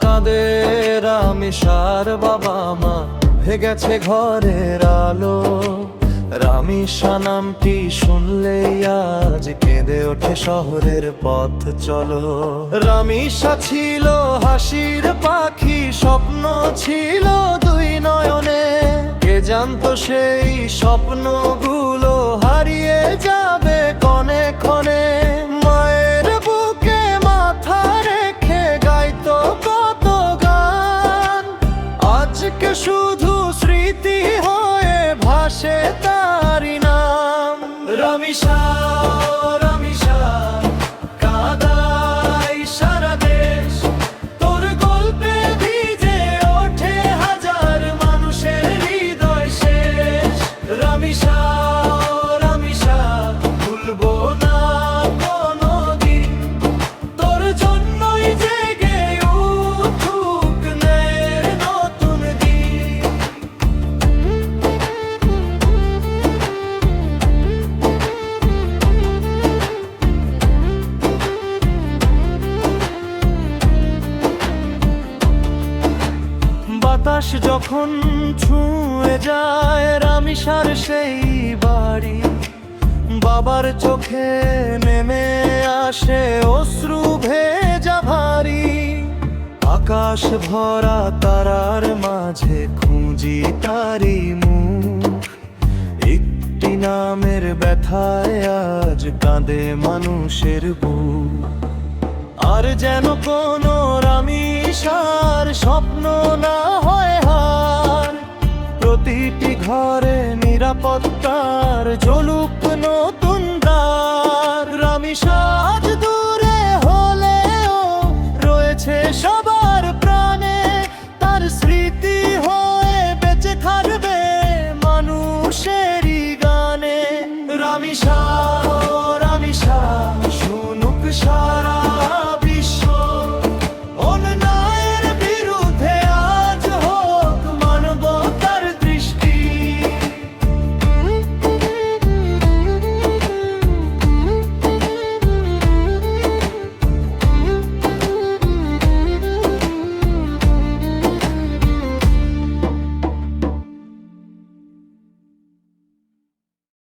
কাঁদে রামিসার বাবা মা, ভেগেছে ঘরের আলো। রামিসা নামটি শুনলেই আজ কেঁদে ওঠে শহরের পথ চলো। রামিসা ছিল হাসির পাখি, স্বপ্ন ছিল দুই নয়নে। কে জানতো সেই স্বপ্নগুলো হারিয়ে যাবে ক্ষণে ক্ষণে। মায়ের বুকে মাথা রেখে গাইতো কত গান, আজকে শুধু স্মৃতি হয়ে ভাসে তারি নাম। রামিসা রামিসা কাঁদাই সারা দেশ, তোর গল্পে ভিজে ওঠে হাজার মানুষের হৃদয় শেষ। রামিসা রামিসা ভুলবো না কোনোদিন, তোর জন্যই জেগে উঠুক ন্যায়ের নতুন দিন। বাতাস যখন ছুঁয়ে যায় রামিসার সেই বাড়ি, বাবার চোখে নেমে আসে অশ্রু ভেজা ভারী। আকাশ ভরা তারার মাঝে খুঁজি তারি মুখ, একটি নামের ব্যথায় আজ কাঁদে মানুষের বুক। আর যেন কোনো রামিসার স্বপ্ন না হয় হার, প্রতিটি ঘরে নিরাপত্তার ঝলুক